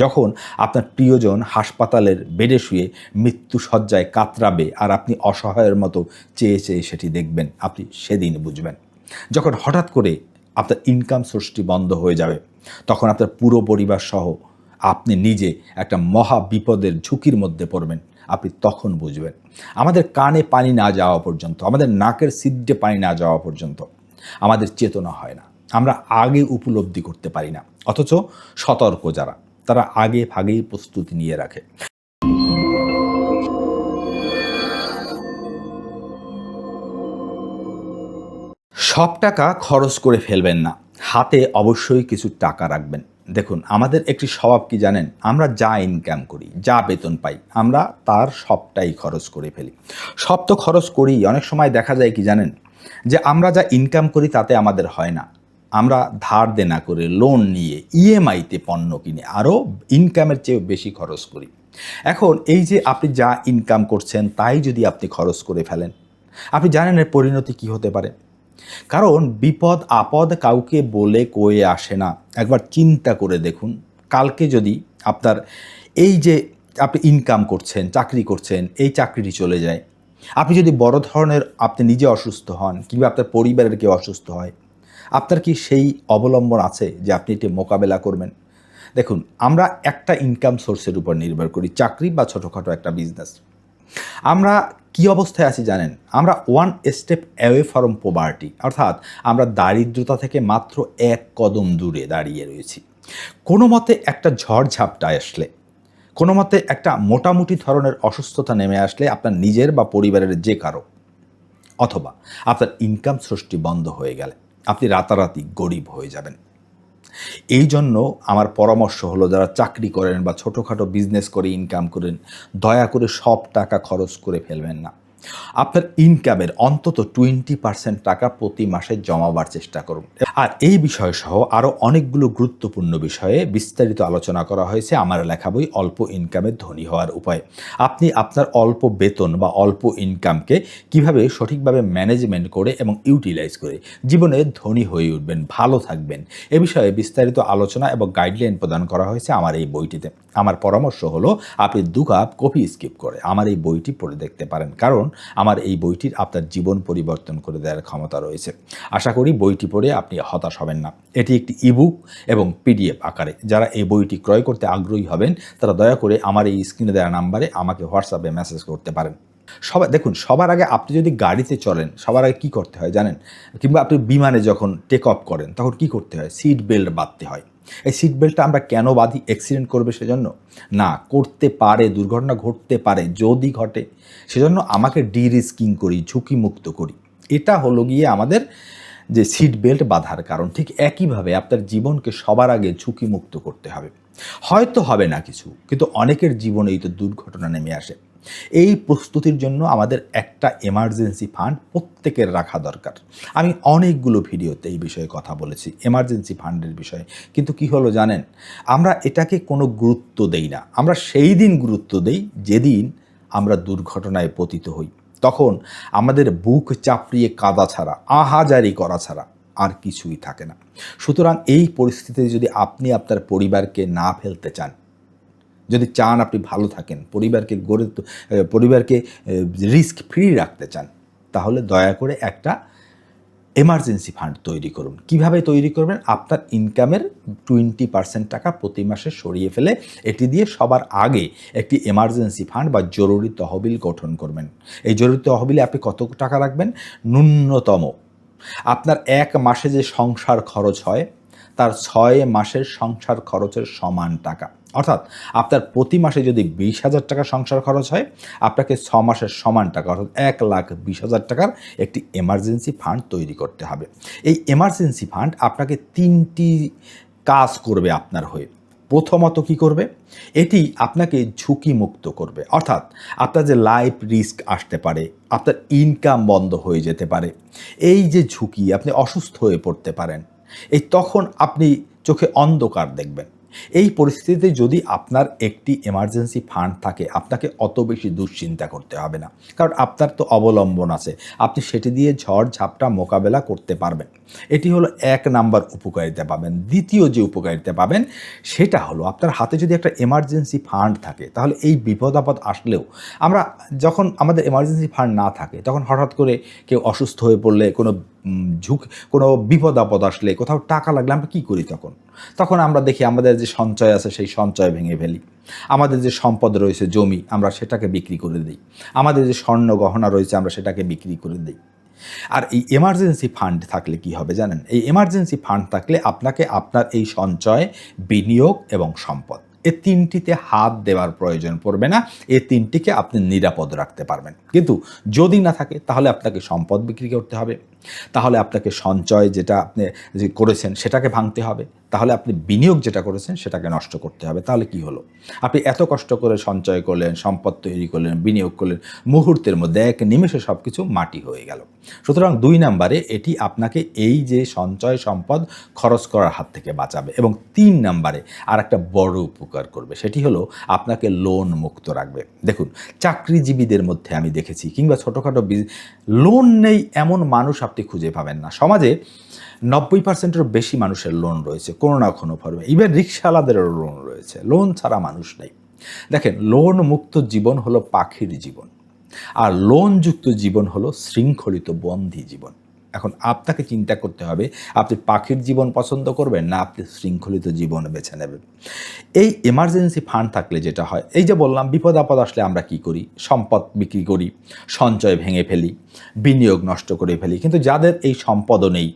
যখন আপনার প্রিয়জন হাসপাতালের বেডে শুয়ে মৃত্যুশয্যায় কাতরাবে আর আপনি অসহায়ের মতো চেয়ে চেয়ে সেটি দেখবেন, আপনি সেদিন বুঝবেন। যখন হঠাৎ করে আপনার ইনকাম সোর্সটি বন্ধ হয়ে যাবে, তখন আপনার পুরো পরিবার সহ আপনি নিজে একটা মহা বিপদের ঝুঁকির মধ্যে পড়বেন, আপনি তখন বুঝবেন। আমাদের কানে পানি না যাওয়া পর্যন্ত, আমাদের নাকের ছিদ্রে পানি না যাওয়া পর্যন্ত আমাদের চেতনা হয় না, আমরা আগে উপলব্ধি করতে পারি না। অথচ সতর্ক যারা, তারা আগে ভাগেই প্রস্তুতি নিয়ে রাখে। সব টাকা খরচ করে ফেলবেন না, হাতে অবশ্যই কিছু টাকা রাখবেন। দেখুন, আমাদের একটি স্বভাব কি জানেন? আমরা যা ইনকাম করি, যা বেতন পাই, আমরা তার সবটাই খরচ করে ফেলি। সব তো খরচ করি, অনেক সময় দেখা যায় কি জানেন, যে আমরা যা ইনকাম করি তাতে আমাদের হয় না, আমরা ধার দেনা করে, লোন নিয়ে, ইএমআইতে পণ্য কিনে আরও ইনকামের চেয়ে বেশি খরচ করি। এখন এই যে আপনি যা ইনকাম করছেন তাই যদি আপনি খরচ করে ফেলেন, আপনি জানেন এর পরিণতি কী হতে পারে? কারণ বিপদ আপদ কাউকে বলে কয়ে আসে না। একবার চিন্তা করে দেখুন, কালকে যদি আপনার এই যে আপনি ইনকাম করছেন, চাকরি করছেন, এই চাকরিটি চলে যায়, আপনি যদি বড় ধরনের আপনি নিজে অসুস্থ হন কিংবা আপনার পরিবারের কেউ অসুস্থ হয়, আপনার কি সেই অবলম্বন আছে যে আপনি এটি মোকাবেলা করবেন? দেখুন, আমরা একটা ইনকাম সোর্সের উপর নির্ভর করি, চাকরি বা ছোটোখাটো একটা বিজনেস। আমরা কী অবস্থায় আছি জানেন? আমরা one step away from poverty, অর্থাৎ আমরা দারিদ্রতা থেকে মাত্র এক কদম দূরে দাঁড়িয়ে রয়েছি। কোনো মতে একটা ঝড় ঝাপটায় আসলে, কোনো মতে একটা মোটামুটি ধরনের অসুস্থতা নেমে আসলে আপনার নিজের বা পরিবারের যে কারো, অথবা আপনার ইনকাম সোর্সটি বন্ধ হয়ে গেলে আপনি রাতারাতি গরিব হয়ে যাবেন। এই জন্য আমার পরামর্শ হলো, যারা চাকরি করেন বা ছোটোখাটো বিজনেস করে ইনকাম করেন, দয়া করে সব টাকা খরচ করে ফেলবেন না। আপনার ইনকামের অন্তত 20% টাকা প্রতি মাসে জমাবার চেষ্টা করুন। আর এই বিষয় সহ আরও অনেকগুলো গুরুত্বপূর্ণ বিষয়ে বিস্তারিত আলোচনা করা হয়েছে আমার লেখা বই অল্প ইনকামে ধনী হওয়ার উপায়। আপনি আপনার অল্প বেতন বা অল্প ইনকামকে কিভাবে সঠিকভাবে ম্যানেজমেন্ট করে এবং ইউটিলাইজ করে জীবনে ধনী হয়ে উঠবেন, ভালো থাকবেন, এ বিষয়ে বিস্তারিত আলোচনা এবং গাইডলাইন প্রদান করা হয়েছে আমার এই বইটিতে। আমার পরামর্শ হলো, আপনি 2 কাপ কফি স্কিপ করে আমার এই বইটি পড়ে দেখতে পারেন, কারণ আমার এই বইটির আপনার জীবন পরিবর্তন করে দেওয়ার ক্ষমতা রয়েছে। আশা করি বইটি পড়ে আপনি হতাশ হবেন না। এটি একটি ইবুক এবং পিডিএফ আকারে। যারা এই বইটি ক্রয় করতে আগ্রহী হবেন, তারা দয়া করে আমার এই স্ক্রিনে দেওয়া নাম্বারে আমাকে হোয়াটসঅ্যাপে মেসেজ করতে পারেন। দেখুন, সবার আগে আপনি যদি গাড়িতে চলেন, সবার আগে কী করতে হয় জানেন? কিংবা আপনি বিমানে যখন টেক অফ করেন, তখন কি করতে হয়? সিট বেল্ট বাঁধতে হয়। এই সিট বেল্টটা আমরা কেন বাঁধি? অ্যাক্সিডেন্ট করবে সেজন্য? না, করতে পারে, দুর্ঘটনা ঘটতে পারে, যদি ঘটে সেজন্য আমাকে ডি-রিস্কিং করি, ঝুঁকিমুক্ত করি। এটা হলো গিয়ে আমাদের যে সিট বেল্ট বাঁধার কারণ। ঠিক একইভাবে আপনার জীবনকে সবার আগে ঝুঁকিমুক্ত করতে হবে। হয়তো হবে না কিছু, কিন্তু অনেকের জীবনেই তো দুর্ঘটনা নেমে আসে। এই প্রস্তুতির জন্য আমাদের একটা এমার্জেন্সি ফান্ড প্রত্যেকের রাখা দরকার। আমি অনেকগুলো ভিডিওতে এই বিষয়ে কথা বলেছি, এমার্জেন্সি ফান্ডের বিষয়ে। কিন্তু কি হলো জানেন? আমরা এটাকে কোনো গুরুত্ব দেই না। আমরা সেই দিন গুরুত্ব দেই যেদিন আমরা দুর্ঘটনায় পতিত হই। তখন আমাদের বুক চাপড়িয়ে কাঁদা ছাড়া, আহাজারি করা ছাড়া আর কিছুই থাকে না। সুতরাং এই পরিস্থিতিতে যদি আপনি আপনার পরিবারকে না ফেলতে চান, যদি চান আপনি ভালো থাকেন, পরিবারকে রিস্ক ফ্রি রাখতে চান, তাহলে দয়া করে একটা এমার্জেন্সি ফান্ড তৈরি করুন। কিভাবে তৈরি করবেন? আপনার ইনকামের 20% টাকা প্রতি মাসে সরিয়ে ফেলে এটি দিয়ে সবার আগে একটি এমার্জেন্সি ফান্ড বা জরুরি তহবিল গঠন করবেন। এই জরুরি তহবিলে আপনি কত টাকা রাখবেন? ন্যূনতম আপনার 1 মাসে যে সংসার খরচ হয়, তার 6 মাসের সংসার খরচের সমান টাকা। অর্থাৎ আপনার প্রতি মাসে যদি 20,000 টাকা সংসার খরচ হয়, আপনাকে 6 মাসের সমান টাকা, অর্থাৎ 1,20,000 টাকার একটি এমার্জেন্সি ফান্ড তৈরি করতে হবে। এই এমার্জেন্সি ফান্ড আপনাকে 3টি কাজ করবে আপনার হয়ে। প্রথমত কি করবে? এটি আপনাকে ঝুঁকিমুক্ত করবে। অর্থাৎ আপনার যে লাইফ রিস্ক আসতে পারে, আপনার ইনকাম বন্ধ হয়ে যেতে পারে, এই যে ঝুঁকি, আপনি অসুস্থ হয়ে পড়তে পারেন, তখন আপনি চোখে অন্ধকার দেখবেন। এই পরিস্থিতিতে যদি আপনার একটি এমার্জেন্সি ফান্ড থাকে, আপনাকে অত বেশি দুশ্চিন্তা করতে হবে না, কারণ আপনার তো অবলম্বন আছে, আপনি সেটি দিয়ে ঝড় ঝাপটা মোকাবেলা করতে পারবেন। এটি হলো 1 নাম্বার উপকারিতা পাবেন। দ্বিতীয় যে উপকারিতা পাবেন সেটা হলো, আপনার হাতে যদি একটা এমার্জেন্সি ফান্ড থাকে, তাহলে এই বিপদ আপদ আসলেও আমরা যখন আমাদের এমার্জেন্সি ফান্ড না থাকে, তখন হঠাৎ করে কেউ অসুস্থ হয়ে পড়লে, কোনো বিপদ আপদ আসলে, কোথাও টাকা লাগলে আমরা কী করি? তখন আমরা দেখি আমাদের যে সঞ্চয় আছে সেই সঞ্চয় ভেঙে ফেলি। আমাদের যে সম্পদ রয়েছে, জমি, আমরা সেটাকে বিক্রি করে দিই। আমাদের যে স্বর্ণ গহনা রয়েছে আমরা সেটাকে বিক্রি করে দিই। আর এই এমার্জেন্সি ফান্ড থাকলে কি হবে জানেন? এই এমার্জেন্সি ফান্ড থাকলে আপনাকে আপনার এই সঞ্চয়, বিনিয়োগ এবং সম্পদ, এই তিনটিতে হাত দেওয়ার প্রয়োজন পড়বে না। এই তিনটিকে আপনি নিরাপদ রাখতে পারবেন। কিন্তু যদি না থাকে, তাহলে আপনাকে সম্পদ বিক্রি করতে হবে, তাহলে আপনাকে সঞ্চয় যেটা আপনি যে করেছেন সেটাকে ভাঙতে হবে, তাহলে আপনি বিনিয়োগ যেটা করেছেন সেটাকে নষ্ট করতে হবে। তাহলে কি হলো? আপনি এত কষ্ট করে সঞ্চয় করলেন, সম্পদ তৈরি করলেন, বিনিয়োগ করলেন, মুহূর্তের মধ্যে এক নিমেষে সব কিছু মাটি হয়ে গেল। সুতরাং 2 নম্বরে এটি আপনাকে এই যে সঞ্চয় সম্পদ খরচ করার হাত থেকে বাঁচাবে। এবং 3 নম্বরে আর একটা বড় উপকার করবে, সেটি হলো আপনাকে লোন মুক্ত রাখবে। দেখুন, চাকরিজীবীদের মধ্যে আমি দেখেছি, কিংবা ছোটোখাটো লোন নেই এমন মানুষ আপনি খুঁজে পাবেন না। সমাজে 90%-এর বেশি মানুষের লোন রয়েছে কোনো না কোনো ফর্মে। ইভেন রিকশাওয়ালাদেরও লোন রয়েছে। লোন ছাড়া মানুষ নেই। দেখেন, লোন মুক্ত জীবন হলো পাখির জীবন, আর লোনযুক্ত জীবন হলো শৃঙ্খলিত বন্দী জীবন। এখন আপনাকে চিন্তা করতে হবে, আপনি পাখির জীবন পছন্দ করবেন না আপনি শৃঙ্খলিত জীবন বেছে নেবেন। এই এমার্জেন্সি ফান্ড থাকলে যেটা হয়, এই যে বললাম, বিপদ আপদ আসলে আমরা কি করি? সম্পদ বিক্রি করি, সঞ্চয় ভেঙে ফেলি, বিনিয়োগ নষ্ট করে ফেলি। কিন্তু যাদের এই সম্পদও নেই,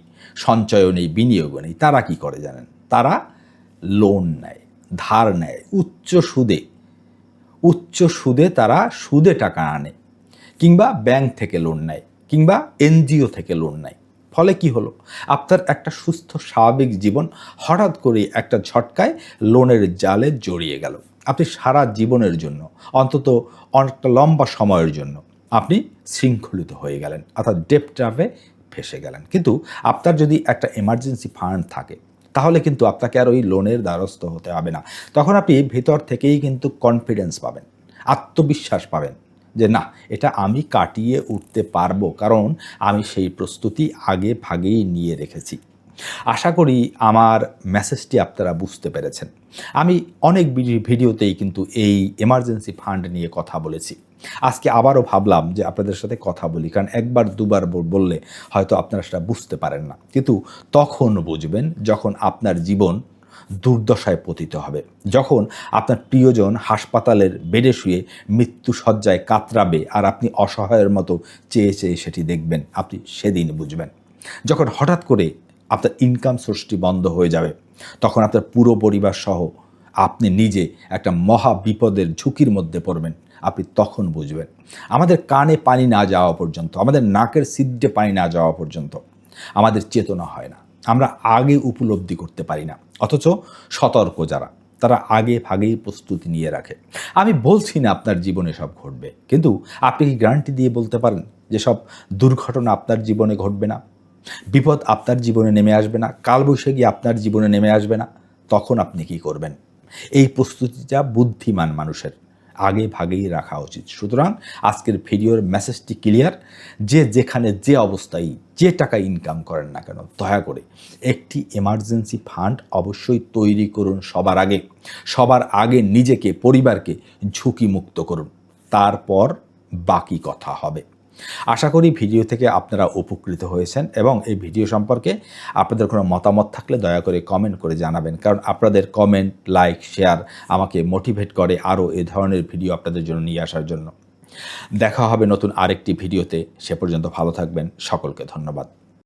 সঞ্চয়ও নেই, বিনিয়োগও নেই, তারা কি করে জানেন? তারা লোন নেয়, ধার নেয়, উচ্চ সুদে তারা সুদে টাকা আনে, কিংবা ব্যাংক থেকে লোন নেয়, কিংবা এনজিও থেকে লোন নেয়। ফলে কি হলো? আপনার একটা সুস্থ স্বাভাবিক জীবন হঠাৎ করে একটা ঝটকায় লোনের জালে জড়িয়ে গেল। আপনি সারা জীবনের জন্য, অন্তত অনেকটা লম্বা সময়ের জন্য আপনি শৃঙ্খলিত হয়ে গেলেন, অর্থাৎ ডেট ট্র্যাপে ফেসে গেলেন। কিন্তু আপনার যদি একটা এমার্জেন্সি ফান্ড থাকে, তাহলে কিন্তু আপনাকে আর ওই লোনের দ্বারস্থ হতে হবে না। তখন আপনি ভেতর থেকেই কিন্তু কনফিডেন্স পাবেন, আত্মবিশ্বাস পাবেন যে না, এটা আমি কাটিয়ে উঠতে পারবো, কারণ আমি সেই প্রস্তুতি আগে ভাগেই নিয়ে রেখেছি। আশা করি আমার মেসেজটি আপনারা বুঝতে পেরেছেন। আমি অনেক ভিডিওতেই কিন্তু এই এমার্জেন্সি ফান্ড নিয়ে কথা বলেছি। আজকে আবারও ভাবলাম যে আপনাদের সাথে কথা বলি, কারণ একবার দুবার বললে হয়তো আপনারা সেটা বুঝতে পারেন না। কিন্তু তখন বুঝবেন যখন আপনার জীবন দুর্দশায় পতিত হবে, যখন আপনার প্রিয়জন হাসপাতালের বেডে শুয়ে মৃত্যুশয্যায় কাতরাবে, আর আপনি অসহায়ের মতো চেয়ে চেয়ে সেটি দেখবেন। আপনি সেদিন বুঝবেন যখন হঠাৎ করে আপনার ইনকাম সোর্সটি বন্ধ হয়ে যাবে, তখন আপনার পুরো পরিবার সহ আপনি নিজে একটা মহা বিপদের ঝুঁকির মধ্যে পড়বেন। আপনি তখন বুঝবেন। আমাদের কানে পানি না যাওয়া পর্যন্ত, আমাদের নাকের ছিদ্রে পানি না যাওয়া পর্যন্ত আমাদের চেতনা হয় না, আমরা আগে উপলব্ধি করতে পারি না। অথচ সতর্ক যারা, তারা আগে ভাগেই প্রস্তুতি নিয়ে রাখে। আমি বলছি না আপনার জীবনে সব ঘটবে, কিন্তু আপনি কি গ্যারান্টি দিয়ে বলতে পারেন যে সব দুর্ঘটনা আপনার জীবনে ঘটবে না, বিপদ আপনার জীবনে নেমে আসবে না, কালবৈশাখী আপনার জীবনে নেমে আসবে না? তখন আপনি কি করবেন? এই প্রস্তুতিটা বুদ্ধিমান মানুষের আগে ভাগেই রাখা উচিত। সুতরাং আজকের ভিডিওর মেসেজটি ক্লিয়ার, যে যেখানে যে অবস্থায় যে টাকা ইনকাম করেন না কেন, দয়া করে একটি এমার্জেন্সি ফান্ড অবশ্যই তৈরি করুন। সবার আগে নিজেকে, পরিবারকে ঝুঁকি মুক্ত করুন, তারপর বাকি কথা হবে। আশা করি ভিডিও থেকে আপনারা উপকৃত হয়েছেন, এবং এই ভিডিও সম্পর্কে আপনাদের কোনো মতামত থাকলে দয়া করে কমেন্ট করে জানাবেন, কারণ আপনাদের কমেন্ট, লাইক, শেয়ার আমাকে মোটিভেট করে আরও এ ধরনের ভিডিও আপনাদের জন্য নিয়ে আসার জন্য। দেখা হবে নতুন আরেকটি ভিডিওতে। সে পর্যন্ত ভালো থাকবেন। সকলকে ধন্যবাদ।